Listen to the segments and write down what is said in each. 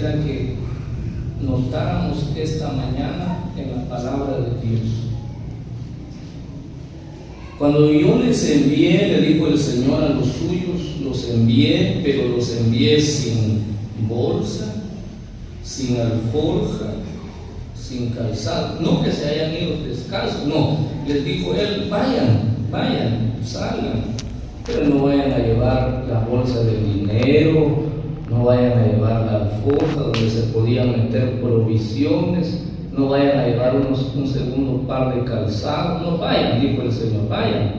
quisiera que notáramos esta mañana en la palabra de Dios. Cuando yo les envié, le dijo el Señor a los suyos, los envié, pero los envié sin bolsa, sin alforja, sin calzado. No que se hayan ido descalzos, no. Les dijo Él, vayan, salgan, pero no vayan a llevar la bolsa de dinero, no vayan a llevar la alforja donde se podían meter provisiones, no vayan a llevar un segundo par de calzado, no vayan, dijo el Señor, vayan,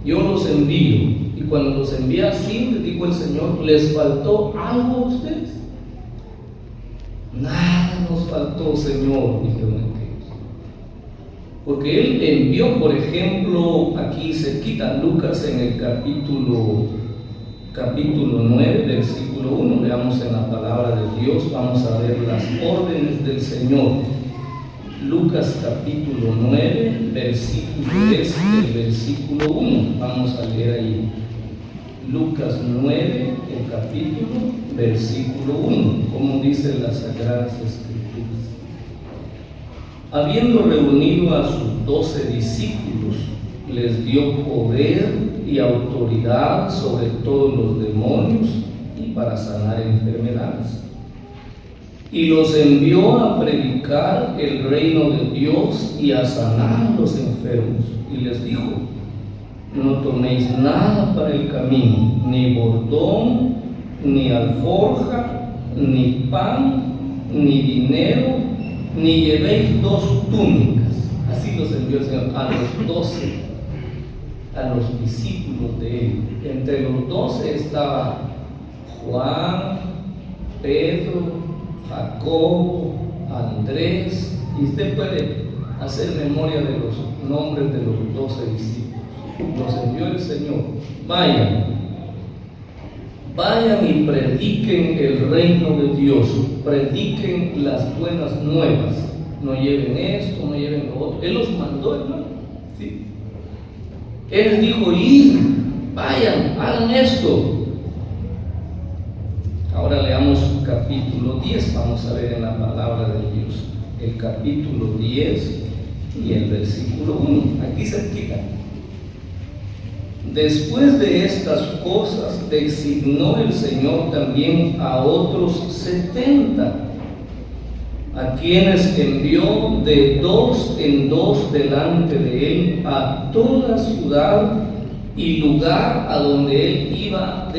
yo los envío. Y cuando los envía así, les dijo el Señor, ¿les faltó algo a ustedes? Nada nos faltó, Señor, dijeron aquellos. Porque Él envió, por ejemplo, aquí cerquita, Lucas en el capítulo 9, versículo 1, veamos en la palabra de Dios, vamos a ver las órdenes del Señor. Lucas capítulo 9, versículo es el versículo 1, vamos a leer ahí. Lucas 9, el capítulo, versículo 1, como dicen las Sagradas Escrituras. Habiendo reunido a sus 12 discípulos, les dio poder y autoridad sobre todos los demonios y para sanar enfermedades. Y los envió a predicar el reino de Dios y a sanar a los enfermos. Y les dijo, no toméis nada para el camino, ni bordón, ni alforja, ni pan, ni dinero, ni llevéis 2 túnicas. Así los envió el Señor a los 12, a los discípulos de Él. Entre los 12 estaba Juan, Pedro, Jacobo, Andrés, y usted puede hacer memoria de los nombres de los 12 discípulos. Los envió el Señor. Vayan y prediquen el reino de Dios, prediquen las buenas nuevas. No lleven esto, no lleven lo otro. Él los mandó, hermano. ¿Sí? Él les dijo, id, vayan, hagan esto. Ahora leamos capítulo 10, vamos a ver en la palabra de Dios, el capítulo 10 y el versículo 1, aquí cerquita. Después de estas cosas designó el Señor también a otros 70, a quienes envió de 2 en 2 delante de él a toda ciudad y lugar a donde él iba,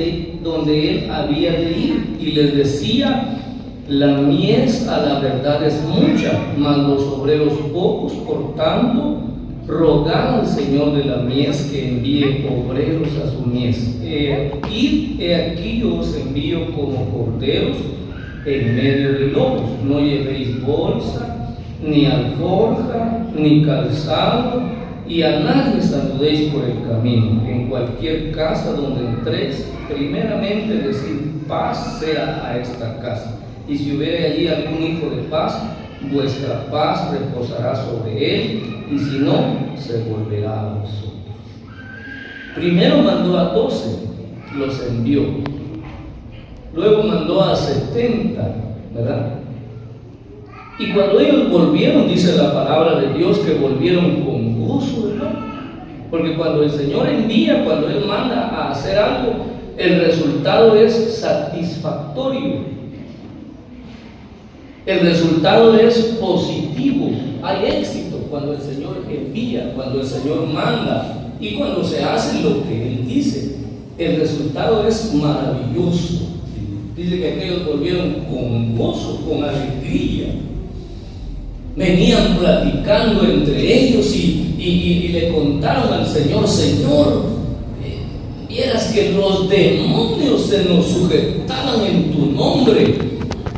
donde él había de ir, y les decía, la mies a la verdad es mucha, mas los obreros pocos, por tanto, rogad al Señor de la mies que envíe obreros a su mies. Id, he aquí yo os envío como corderos en medio de lobos. No llevéis bolsa, ni alforja, ni calzado, y a nadie saludéis por el camino. En cualquier casa donde entréis, primeramente decid, paz sea a esta casa. Y si hubiere allí algún hijo de paz, vuestra paz reposará sobre él, y si no, se volverá a vosotros. Primero mandó a 12, los envió. Luego mandó a 70, ¿verdad? Y cuando ellos volvieron, dice la palabra de Dios, que volvieron con gozo, ¿verdad? Porque cuando el Señor envía, cuando Él manda a hacer algo, el resultado es satisfactorio. El resultado es positivo. Hay éxito cuando el Señor envía, cuando el Señor manda y cuando se hace lo que Él dice. El resultado es maravilloso. Dice que aquellos volvieron con gozo, con alegría. Venían platicando entre ellos y le contaron al Señor, Señor, vieras que los demonios se nos sujetaban en tu nombre,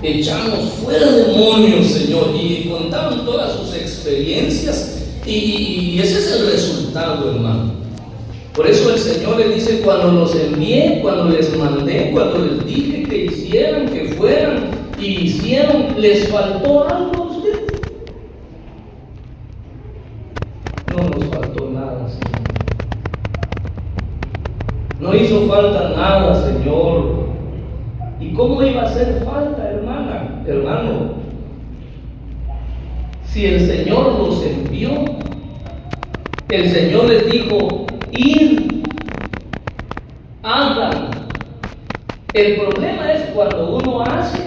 echamos fuera demonios, Señor, y contaron todas sus experiencias y ese es el resultado, hermano. Por eso el Señor les dice, cuando los envié, cuando les mandé, cuando les dije que hicieran, que fueran y hicieron, ¿les faltó algo a ustedes? No nos faltó nada, Señor. No hizo falta nada, Señor. ¿Y cómo iba a hacer falta, hermana? hermano, si el Señor los envió, el Señor les dijo, id, hagan. El problema es cuando uno hace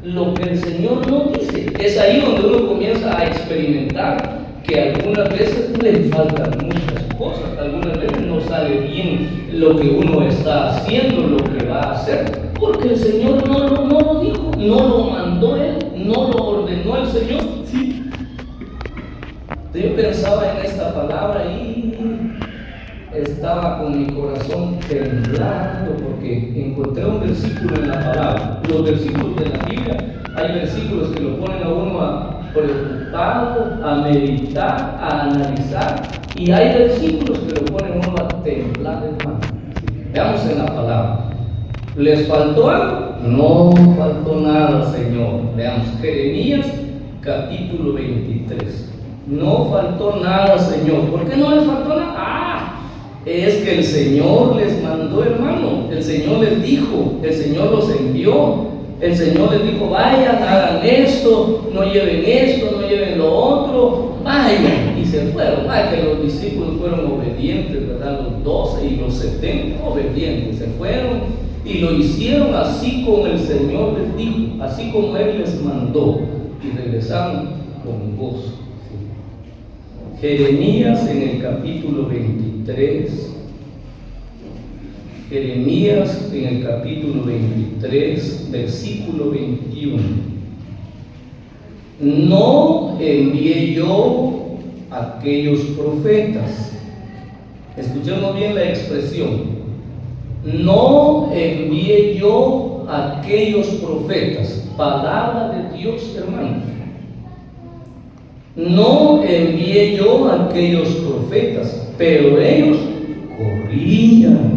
lo que el Señor no dice. Es ahí donde uno comienza a experimentar que algunas veces le faltan muchas cosas, algunas veces no sale bien lo que uno está haciendo, lo que va a hacer, porque el Señor no lo dijo, no lo mandó Él, no lo ordenó el Señor. Sí. Yo pensaba en esta palabra y estaba con mi corazón temblando porque encontré un versículo en la palabra. Los versículos de la Biblia, hay versículos que lo ponen a uno a preocupado, a meditar, a analizar, y hay versículos que lo ponen a uno a temblar, hermano. Veamos en la palabra. ¿Les faltó algo? No faltó nada, Señor. Veamos Jeremías capítulo 23. No faltó nada, Señor. ¿Por qué no les faltó nada? Es que el Señor les mandó, hermano. El Señor les dijo, el Señor los envió. El Señor les dijo, vayan, hagan esto, no lleven lo otro, vayan. Y se fueron. Que los discípulos fueron obedientes, ¿verdad? Los 12 y los 70 obedientes. Se fueron y lo hicieron así como el Señor les dijo, así como Él les mandó. Y regresaron con gozo. Jeremías en el capítulo 23. Jeremías en el capítulo 23, versículo 21. No envié yo a aquellos profetas. Escuchemos bien la expresión. No envié yo a aquellos profetas. Palabra de Dios, hermanos. No envié yo a aquellos profetas, pero ellos corrían.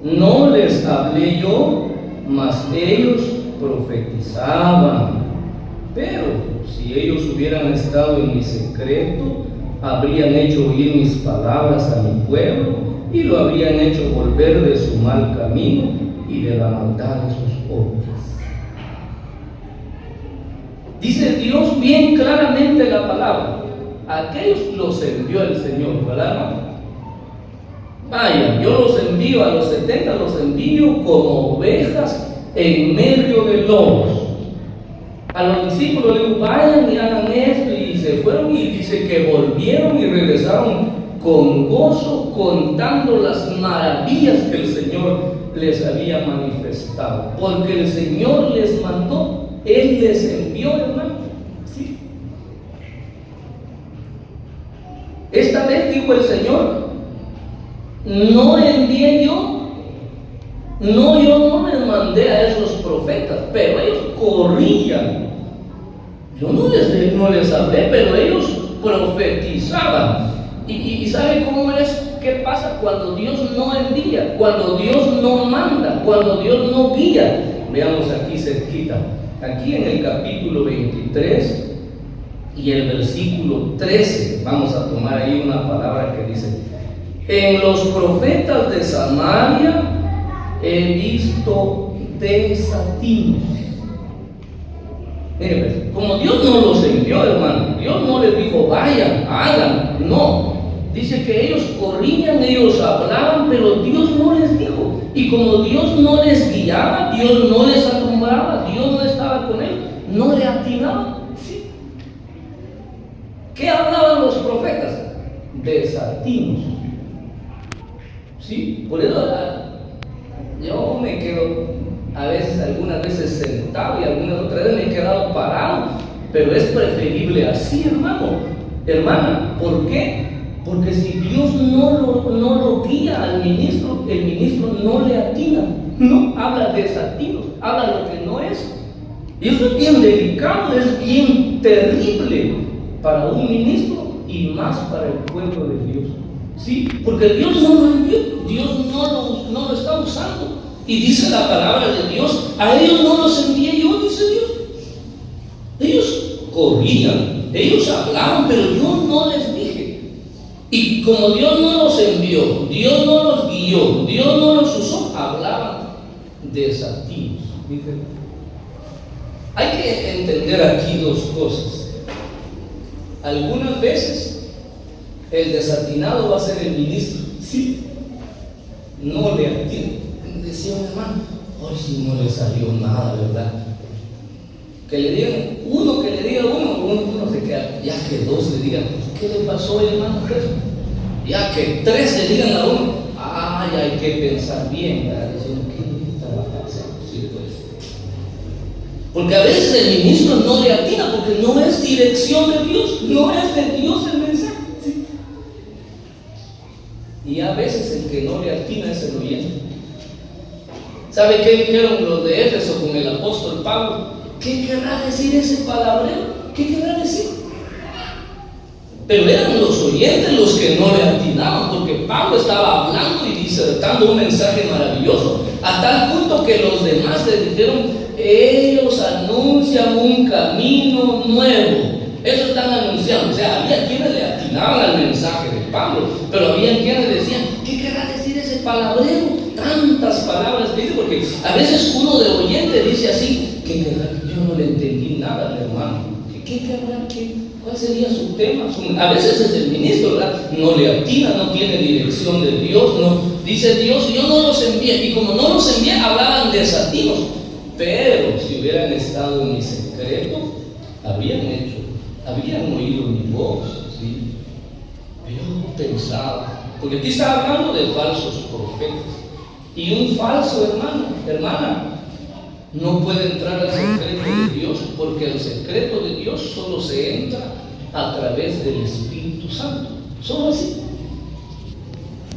No les hablé yo, mas ellos profetizaban. Pero si ellos hubieran estado en mi secreto, habrían hecho oír mis palabras a mi pueblo y lo habrían hecho volver de su mal camino y de la maldad de sus obras. Dice Dios bien claramente la palabra. Aquellos los envió el Señor, ¿verdad? Vayan, yo los envío a los 70, los envío como ovejas en medio de lobos. A los discípulos les digo, vayan y hagan esto, y se fueron, y dice que volvieron y regresaron con gozo, contando las maravillas que el Señor les había manifestado. Porque el Señor les mandó, Él les envió, hermano. ¿Sí? Esta vez dijo el Señor, no envié yo, yo no les mandé a esos profetas, pero ellos corrían. Yo no les hablé, pero ellos profetizaban. ¿Y sabe cómo es? ¿Qué pasa cuando Dios no envía? Cuando Dios no manda, cuando Dios no guía. Veamos aquí cerquita, aquí en el capítulo 23 y el versículo 13, vamos a tomar ahí una palabra que dice: en los profetas de Samaria he visto desatinos. Miren, como Dios no los envió, hermano, Dios no les dijo vayan, hagan, no. Dice que ellos corrían, ellos hablaban, pero Dios no les dijo. Y como Dios no les guiaba, Dios no les alumbraba, Dios no estaba con ellos, no le atinaban. ¿Sí? ¿Qué hablaban los profetas? Desatinos. ¿Sí? Por eso yo me quedo algunas veces sentado y algunas otras veces me he quedado parado, pero es preferible así, hermana. ¿Por qué? Porque si Dios no lo guía al ministro, el ministro no le atina, no habla desatinos, habla lo que no es. Y eso es bien delicado, es bien terrible para un ministro y más para el pueblo de Dios. ¿Sí? Porque Dios no lo envió, Dios no lo está usando. Y dice la palabra de Dios, a ellos no los envié yo, dice Dios. Ellos corrían, ellos hablaban, pero yo no les dije. Y como Dios no los envió, Dios no los guió, Dios no los usó, hablaban desatinos. Hay que entender aquí dos cosas. Algunas veces el desatinado va a ser el ministro. Sí, no le atina. Decía un hermano, hoy sí no le salió nada, ¿verdad? Que le digan, uno se queda, ya que dos le digan, ¿qué le pasó, hermano? Ya que tres le digan a uno, ay, hay que pensar bien, ¿verdad? Diciendo, ¿qué estaba pensando? Sí, pues. Porque a veces el ministro no le atina porque no es dirección de Dios, no es de Dios el mensaje. ¿Sí? Y a veces el que no le atina es el oyente. ¿Sabe qué dijeron los de Éfeso con el apóstol Pablo? ¿Qué querrá decir ese palabreo? ¿Qué querrá decir? Pero eran los oyentes los que no le atinaban, porque Pablo estaba hablando y disertando un mensaje maravilloso, a tal punto que los demás le dijeron, ellos anuncian un camino nuevo. Eso están anunciando. O sea, había quienes le atinaban al mensaje de Pablo, pero había quienes decían, ¿qué querrá decir ese palabreo? Tantas palabras que dice, porque a veces uno de oyente dice así, ¿qué querrá? Yo no le entendí nada al hermano. ¿Qué querrá? ¿Cuál sería su tema? A veces es el ministro, ¿verdad? No le atina, no tiene dirección de Dios, no. Dice Dios, yo no los envié. Y como no los envié, hablaban desatinos. Pero si hubieran estado en mi secreto, habrían oído mi voz. ¿Sí? Yo pensaba, porque aquí está hablando de falsos profetas. Y un falso hermana, no puede entrar al secreto de Dios, porque el secreto de Dios solo se entra a través del Espíritu Santo. Solo así.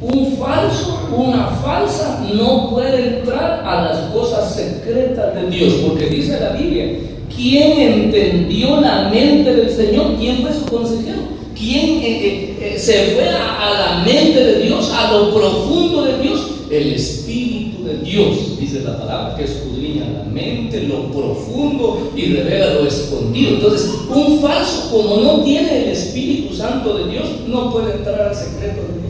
Un falso, una falsa no puede entrar a las cosas secretas de Dios, porque dice la Biblia, ¿quién entendió la mente del Señor? ¿Quién fue su consejero? ¿Quién se fue a la mente de Dios, a lo profundo de Dios? El Espíritu de Dios, dice la palabra, que escudriña la mente, lo profundo y revela lo escondido. Entonces, un falso, como no tiene el Espíritu Santo de Dios, no puede entrar al secreto de Dios.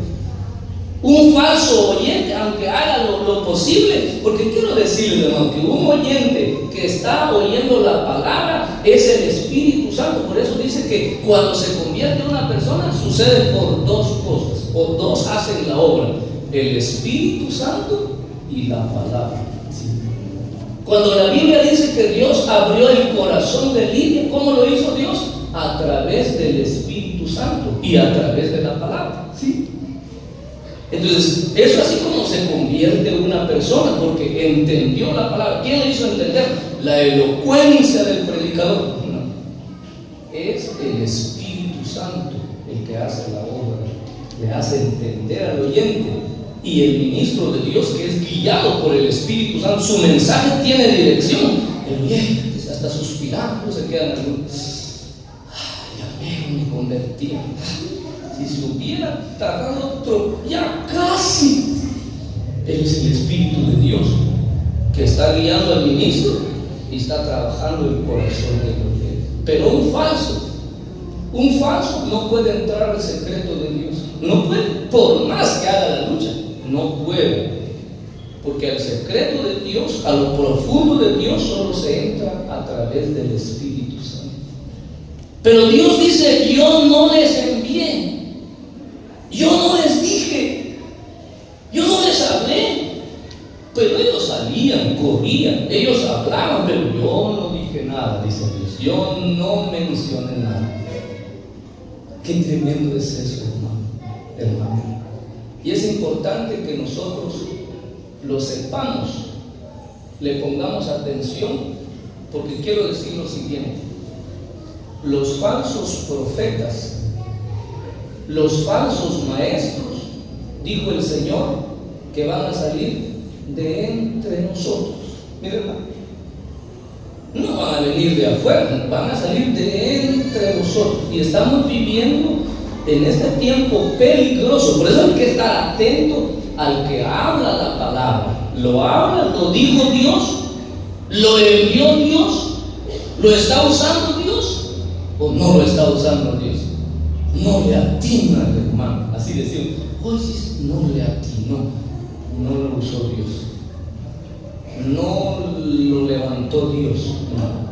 Un falso oyente, aunque haga lo posible, porque quiero decirles, hermano, que un oyente que está oyendo la palabra es el Espíritu Santo. Por eso dice que cuando se convierte una persona sucede por dos cosas, o dos hacen la obra: el Espíritu Santo y la palabra. ¿Sí? Cuando la Biblia dice que Dios abrió el corazón de Lidia, ¿cómo lo hizo Dios? A través del Espíritu Santo y a través de la palabra. ¿Sí? Entonces, eso así como se convierte una persona, porque entendió la palabra. ¿Quién le hizo entender? La elocuencia del predicador. No. Es el Espíritu Santo el que hace la obra, le hace entender al oyente. Y el ministro de Dios, que es guiado por el Espíritu Santo, su mensaje tiene dirección. El oyente hasta suspirando se queda en algún, ya me convertí. Si se hubiera tardado otro, ya casi. Él es el Espíritu de Dios que está guiando al ministro y está trabajando el corazón del oyente. Pero un falso no puede entrar al secreto de Dios. No puede, por más que haga la lucha, no puede. Porque al secreto de Dios, a lo profundo de Dios, solo se entra a través del Espíritu Santo. Pero Dios dice, yo no les envié. Yo no les dije, yo no les hablé, pero ellos salían, corrían, ellos hablaban, pero yo no dije nada, dice Dios, yo no mencioné nada. Qué tremendo es eso, hermano. Y es importante que nosotros lo sepamos, le pongamos atención, porque quiero decir lo siguiente: los falsos profetas, los falsos maestros, dijo el Señor, que van a salir de entre nosotros. Miren, no van a venir de afuera, van a salir de entre nosotros. Y estamos viviendo en este tiempo peligroso. Por eso hay que estar atento al que habla la palabra. Lo habla, lo dijo Dios, lo envió Dios, lo está usando Dios o no lo está usando Dios. No le atina al hermano, así decimos, hoy sí, no le atinó, no lo usó Dios, no lo levantó Dios, no.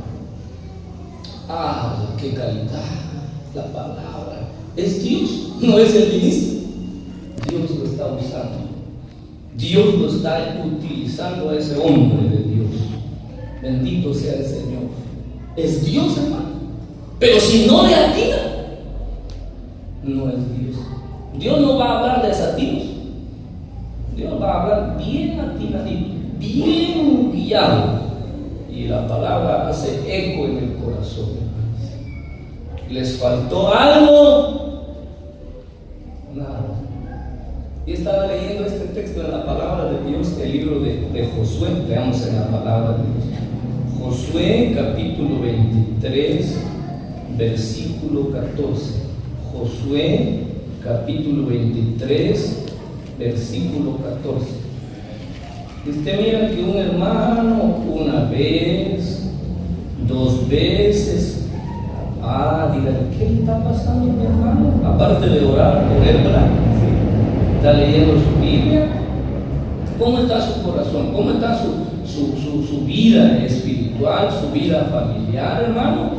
qué calidad, la palabra. Es Dios, no es el ministro. Dios lo está usando. Dios lo está utilizando a ese hombre de Dios. Bendito sea el Señor. Es Dios, hermano. Pero si no le atina, no es Dios. Dios no va a hablar de desatinos. Dios va a hablar bien atinadito, bien guiado. Y la palabra hace eco en el corazón. ¿Les faltó algo? Nada. Y estaba leyendo este texto en la palabra de Dios, el libro de Josué. Leamos en la palabra de Dios. Josué capítulo 23, versículo 14. Josué capítulo 23, versículo 14. Y usted mira que un hermano una vez, dos veces, dígale, ¿qué le está pasando a mi hermano? Aparte de orar por él, ¿verdad? Está leyendo su Biblia. ¿Cómo está su corazón? ¿Cómo está su vida espiritual, su vida familiar, hermano?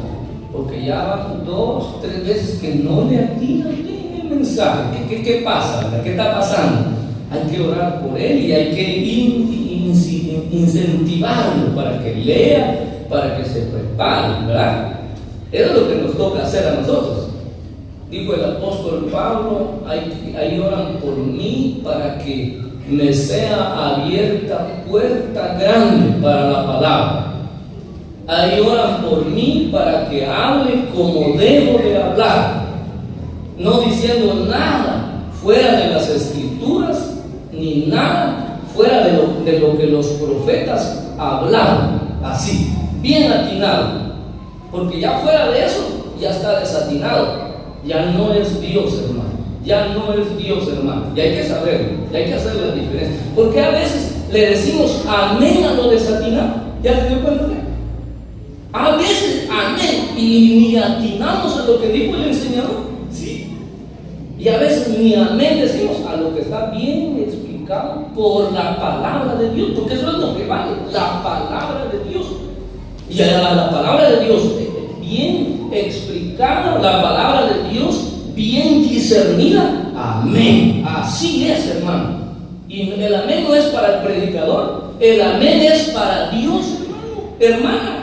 Porque ya van 2, 3 veces que no le atinan el mensaje. ¿Qué pasa? ¿Qué está pasando? Hay que orar por él y hay que incentivarlo para que lea, para que se prepare, ¿verdad? Eso es lo que nos toca hacer a nosotros. Dijo el apóstol Pablo, ahí oran por mí para que me sea abierta puerta grande para la palabra. Ahí oran por mí para que hable como debo de hablar, no diciendo nada fuera de las escrituras, ni nada fuera de lo que los profetas hablaron, así, bien atinado, porque ya fuera de eso, ya está desatinado, ya no es Dios, hermano, ya no es Dios, hermano, y hay que saberlo, y hay que hacer la diferencia, porque a veces le decimos amén a lo desatinado. ¿Ya se dio cuenta? A veces amén y ni atinamos a lo que dijo el enseñador, sí, y a veces ni amén decimos a lo que está bien explicado por la palabra de Dios, porque eso es lo que vale, la palabra de Dios. Y a la palabra de Dios bien explicada, la palabra de Dios bien discernida, amén. Así es, hermano. Y el amén no es para el predicador, el amén es para Dios, hermano, hermana.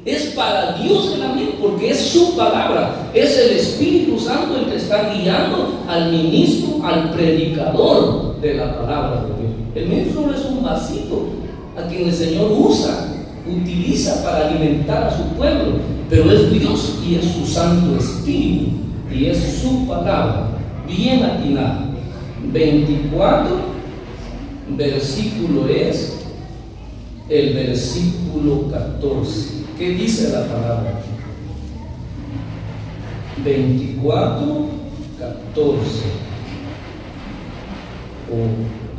Es para Dios el amén, porque es su palabra, es el Espíritu Santo el que está guiando al ministro, al predicador de la palabra de Dios. El ministro no es un vasito a quien el Señor utiliza para alimentar a su pueblo, pero es Dios y es su Santo Espíritu y es su palabra, bien atinada. 24, versículo es el versículo 14. ¿Qué dice la palabra aquí? 24, 14.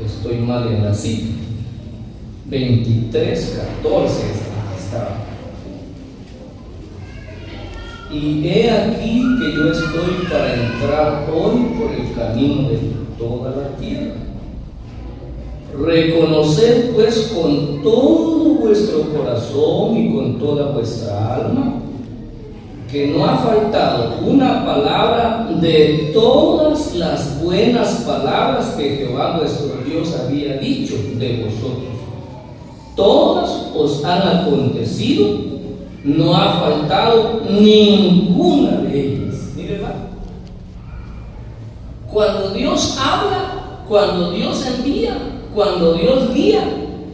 Estoy mal en la cita. 23, 14 está. Y he aquí que yo estoy para entrar hoy por el camino de toda la tierra. Reconoced pues con todo vuestro corazón y con toda vuestra alma que no ha faltado una palabra de todas las buenas palabras que Jehová vuestro Dios había dicho de vosotros. Todas os han acontecido, no ha faltado ninguna de ellas. Mire, hermano, cuando Dios habla, cuando Dios envía, cuando Dios guía,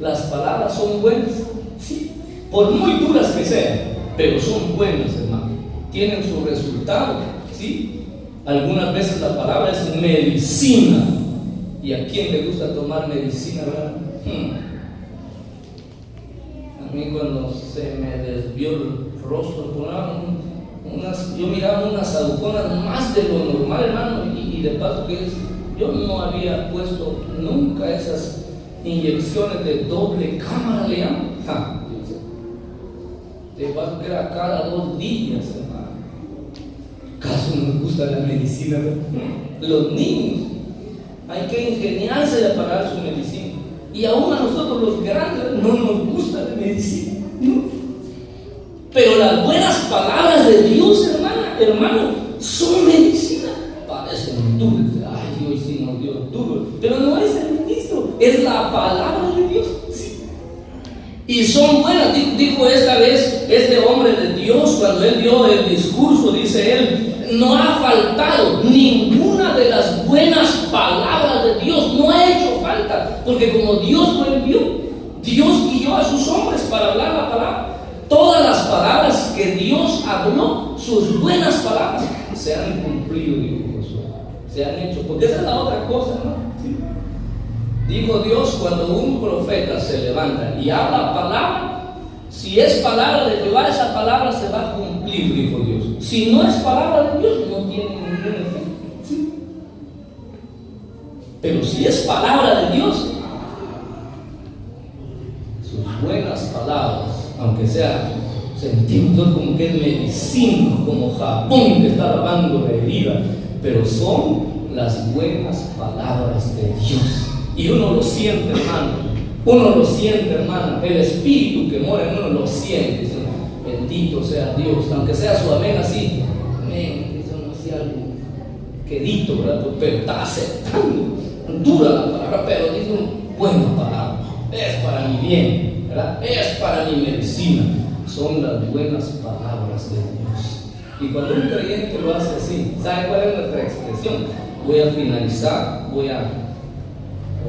las palabras son buenas, sí, por muy duras que sean, pero son buenas, hermano, tienen su resultado, sí. Algunas veces la palabra es medicina, y a quién le gusta tomar medicina, ¿verdad? A mí cuando se me desvió el rostro, yo miraba unas agujonas más de lo normal, hermano, y de paso que yo no había puesto nunca esas inyecciones de doble cámara, le llaman. De paso que era cada 2 días, hermano. ¿Acaso nos gusta la medicina, verdad? Los niños, hay que ingeniarse de pagar su medicina. Y aún a nosotros los grandes no nos gusta la medicina, ¿no? Pero las buenas palabras de Dios, hermano, son medicina. Parecen dulces. Ay, hoy sí nos dio duro. Pero no es el ministro, es la palabra de Dios. Sí. Y son buenas. Dijo esta vez este hombre de Dios, cuando él dio el discurso, dice él, no ha faltado ninguna de las buenas palabras de Dios, no ha hecho falta, porque como Dios lo envió, Dios guió a sus hombres para hablar la palabra. Todas las palabras que Dios habló, sus buenas palabras, se han cumplido, dijo Josué, se han hecho, porque esa es la otra cosa, ¿no? Sí. Dijo Dios, cuando un profeta se levanta y habla palabra, si es palabra de Jehová, esa palabra se va a cumplir, dijo Dios. Si no es palabra de Dios, no tiene ningún efecto. ¿Sí? Pero si es palabra de Dios, sus buenas palabras, aunque sea, sentimos como que es medicina, como jabón que está lavando la herida, pero son las buenas palabras de Dios. Y uno lo siente, hermano. Uno lo siente, hermano. El espíritu que mora en uno lo siente. Dice, bendito sea Dios. Aunque sea su amén así. Amén. Eso no es algo quedito, ¿verdad? Pero está aceptando. Dura la palabra, pero dice una buena palabra. Es para mi bien, ¿verdad? Es para mi medicina. Son las buenas palabras de Dios. Y cuando un creyente lo hace así, ¿sabe cuál es nuestra expresión? Voy a finalizar,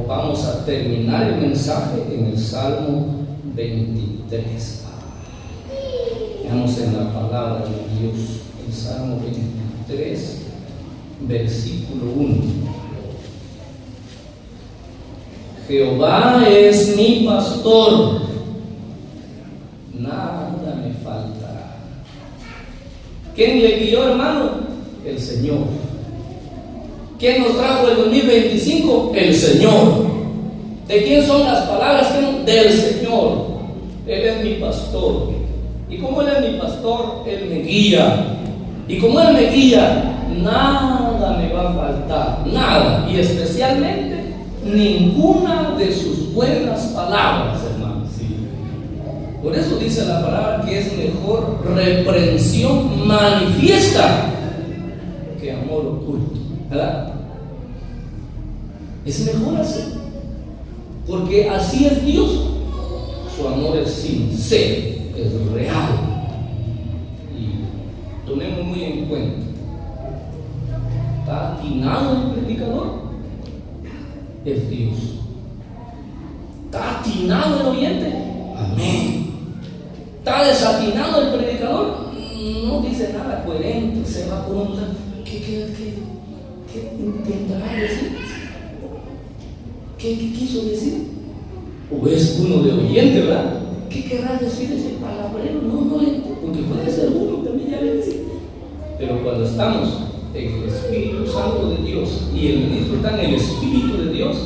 vamos a terminar el mensaje en el Salmo 23. Veamos en la palabra de Dios, el Salmo 23, versículo 1. Jehová es mi pastor, nada me faltará. ¿Quién le guió, hermano? El Señor. ¿Quién nos trajo el 2025? El Señor. ¿De quién son las palabras? Del Señor. Él es mi pastor. Y como Él es mi pastor, Él me guía. Y como Él me guía, nada me va a faltar. Nada. Y especialmente, ninguna de sus buenas palabras, hermanos. Sí. Por eso dice la palabra que es mejor reprensión manifiesta que amor oculto. ¿Verdad? Es mejor así, porque así es Dios. Su amor es sincero, es real. Y tomemos muy en cuenta, ¿está atinado el predicador? Es Dios. ¿Está atinado el oyente? Amén. ¿Está desatinado el predicador? No dice nada coherente, se va por un lado. ¿Qué intentará decir? ¿Qué quiso decir? O es uno de oyente, ¿verdad? ¿Qué querrá decir ese palabrero? No le entiendo, porque puede ser uno también, ya le decía. Pero cuando estamos en el Espíritu Santo de Dios y el ministro está en el Espíritu de Dios,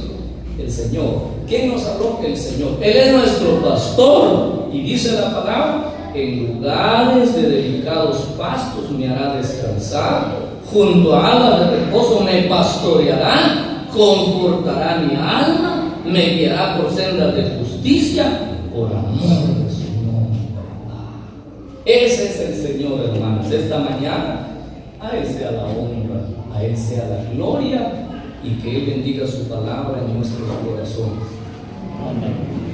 el Señor. ¿Quién nos habló? El Señor. Él es nuestro pastor y dice la palabra: en lugares de delicados pastos me hará descansar. Junto a aguas de reposo me pastoreará, confortará mi alma, me guiará por sendas de justicia, por amor de su nombre. Ese es el Señor, hermanos. Esta mañana, a Él sea la honra, a Él sea la gloria, y que Él bendiga su palabra en nuestros corazones. Amén.